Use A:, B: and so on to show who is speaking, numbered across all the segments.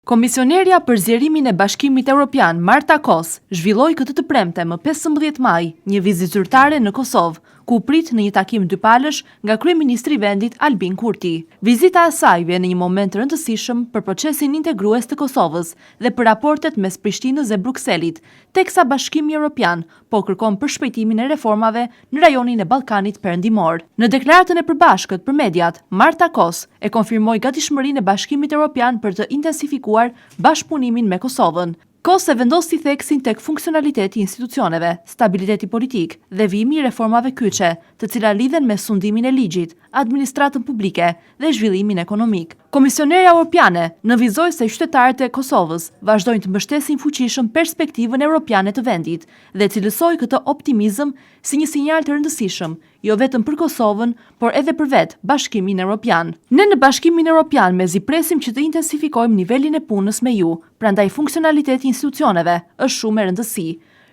A: Komisionerja për zgjerimin e Bashkimit Evropian, Marta Kos, zhvilloi këtë të premte më 15 maj një vizitë zyrtare në Kosovë, ku prit në një takim dypalësh nga kryeministri i vendit Albin Kurti. Vizita e saj vjen në një moment rëndësishëm për procesin integrues të Kosovës dhe për raportet mes Prishtinës dhe Brukselit, teksa Bashkimi Evropian po kërkon përshpejtimin e reformave në rajonin e Ballkanit Perëndimor. Në deklaratën e përbashkët për mediat, Marta Kos e konfirmoi gatishmërinë e Bashkimit Evropian për të intensifikuar bashkëpunimin me Kosovën. Kos e vendosi theksin tek funksionaliteti i institucioneve, stabiliteti politik dhe vijimi i reformave kyçe, të cilat lidhen me sundimin e ligjit, administratën publike dhe zhvillimin ekonomik. Komisionerja Evropiane nënvizoi se qytetarët e Kosovës vazhdojnë të mbështesin fuqishëm perspektivën evropiane të vendit dhe cilësoi këtë optimizëm si një sinjal të rëndësishëm, jo vetëm për Kosovën, por edhe për vetë Bashkimin Evropian. Ne në Bashkimin Evropian mezi presim që të intensifikojmë nivelin e punës me ju, prandaj funksionaliteti i institucioneve është shumë e rëndësi.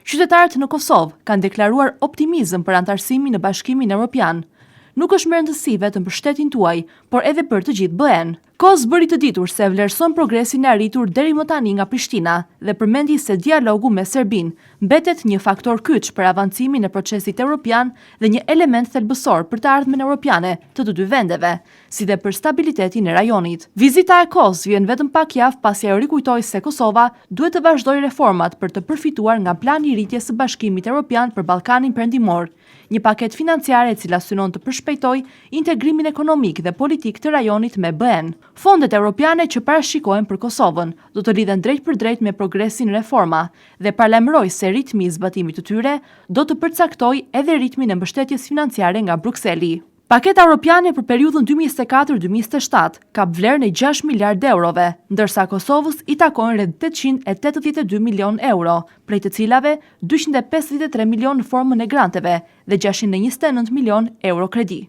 A: Qytetarët në Kosovë kanë deklaruar optimizëm për antarësimin në Bashkimin Evropian. Nuk është më rëndësi vetëm për shtetin tuaj, por edhe për të gjithë BE-n. Kos bëri të ditur se vlerëson progresin e arritur deri më tani nga Prishtina dhe përmendi se dialogu me Serbinë mbetet një faktor kyç për avancimin e procesit evropian dhe një element thelbësor për të ardhmen evropiane të dy vendeve, si dhe për stabilitetin e rajonit. Vizita e Kos vjen vetëm pak javë pasi ajo rikujtoi se Kosova duhet të vazhdojë reformat për të përfituar nga plani i rritjes së Bashkimit Evropian për Ballkanin Perëndimor, një paketë financiare e cila synon të përshpejtojë integrimin ekonomik dhe politik të rajonit me BE-n. Fondet evropiane që parashikohen për Kosovën do të lidhen drejt për drejt me progresin reforma dhe paralajmëroi se ritmi i zbatimit të tyre do të përcaktojë edhe ritmin e mbështetjes financiare nga Brukseli. Paketa evropiane për periudhën 2024-2027 ka vlerën e 6 miliardë eurove, ndërsa Kosovës i takojnë rreth 882 milion euro, prej të cilave 253 milion në formën e granteve dhe 629 milion euro kredi.